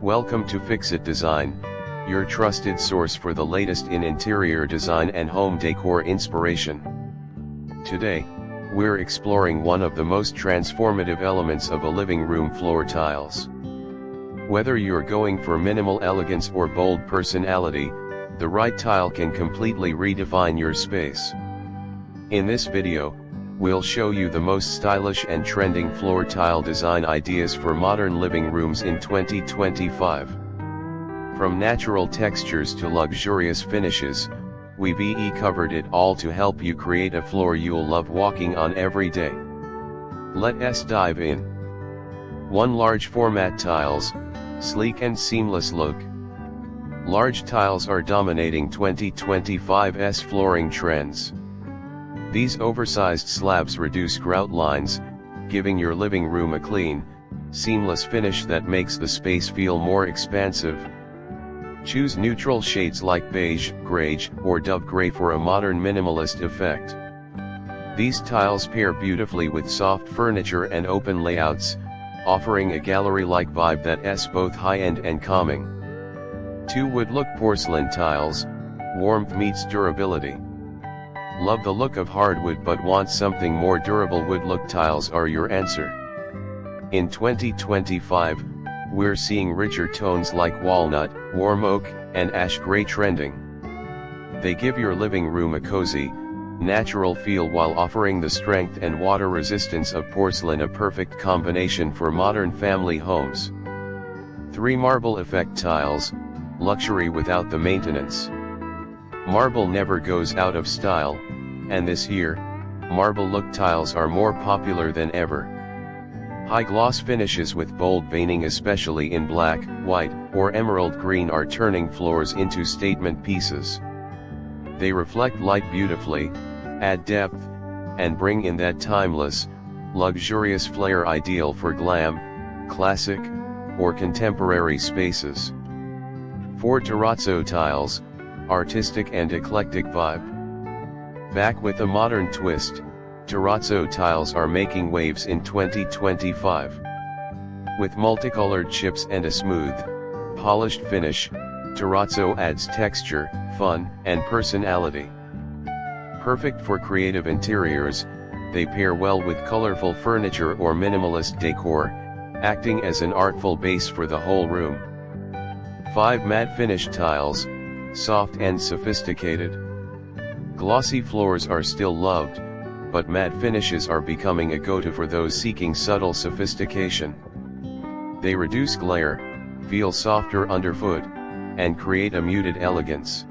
Welcome to Fix It Design, your trusted source for the latest in interior design and home decor inspiration. Today, we're exploring one of the most transformative elements of a living room: floor tiles. Whether you're going for minimal elegance or bold personality, the right tile can completely redefine your space. In this video, we'll show you the most stylish and trending floor tile design ideas for modern living rooms in 2025. From natural textures to luxurious finishes, we've covered it all to help you create a floor you'll love walking on every day. Let's dive in. 1. Large format tiles, sleek and seamless look. Large tiles are dominating 2025's flooring trends. These oversized slabs reduce grout lines, giving your living room a clean, seamless finish that makes the space feel more expansive. Choose neutral shades like beige, grey, or dove gray for a modern minimalist effect. These tiles pair beautifully with soft furniture and open layouts, offering a gallery-like vibe that's both high-end and calming. 2. Wood-look porcelain tiles, warmth meets durability. Love the look of hardwood but want something more durable? Wood-look tiles are your answer. In 2025, we're seeing richer tones like walnut, warm oak, and ash gray trending. They give your living room a cozy, natural feel while offering the strength and water resistance of porcelain, a perfect combination for modern family homes. 3. Marble effect tiles, luxury without the maintenance. Marble never goes out of style, and this year, marble look tiles are more popular than ever. High gloss finishes with bold veining, especially in black, white, or emerald green, are turning floors into statement pieces. They reflect light beautifully, add depth, and bring in that timeless, luxurious flair ideal for glam, classic, or contemporary spaces. 4. Terrazzo tiles, artistic and eclectic vibe. Back with a modern twist, terrazzo tiles are making waves in 2025. With multicolored chips and a smooth, polished finish, terrazzo adds texture, fun, and personality. Perfect for creative interiors, they pair well with colorful furniture or minimalist decor, acting as an artful base for the whole room. 5. Matte finish tiles, soft and sophisticated. Glossy floors are still loved, but matte finishes are becoming a go-to for those seeking subtle sophistication. They reduce glare, feel softer underfoot, and create a muted elegance.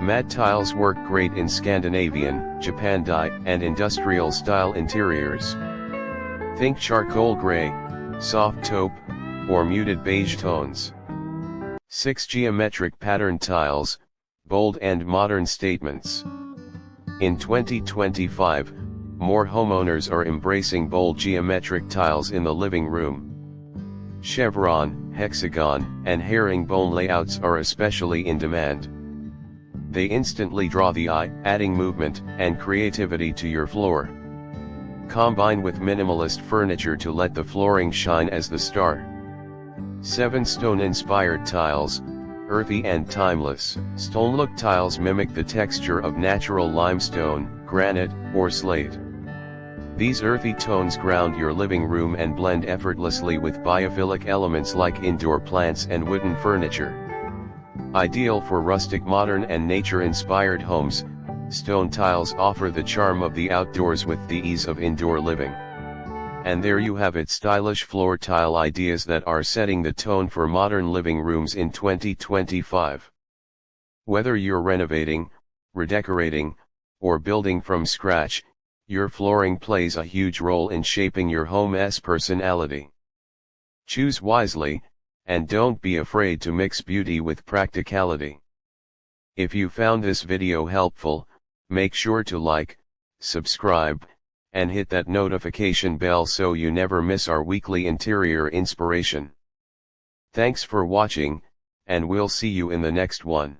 Matte tiles work great in Scandinavian, Japan dye, and industrial style interiors. Think charcoal gray, soft taupe, or muted beige tones. 6. Geometric pattern tiles, bold and modern statements. In 2025, more homeowners are embracing bold geometric tiles in the living room. Chevron, hexagon, and herringbone layouts are especially in demand. They instantly draw the eye, adding movement and creativity to your floor. Combine with minimalist furniture to let the flooring shine as the star. 7. Stone-inspired tiles, earthy and timeless. Stone-look tiles mimic the texture of natural limestone, granite, or slate. These earthy tones ground your living room and blend effortlessly with biophilic elements like indoor plants and wooden furniture. Ideal for rustic, modern, and nature-inspired homes, stone tiles offer the charm of the outdoors with the ease of indoor living. And there you have it, stylish floor tile ideas that are setting the tone for modern living rooms in 2025. Whether you're renovating, redecorating, or building from scratch, your flooring plays a huge role in shaping your home's personality. Choose wisely, and don't be afraid to mix beauty with practicality. If you found this video helpful, make sure to like, subscribe, and hit that notification bell so you never miss our weekly interior inspiration. Thanks for watching, and we'll see you in the next one.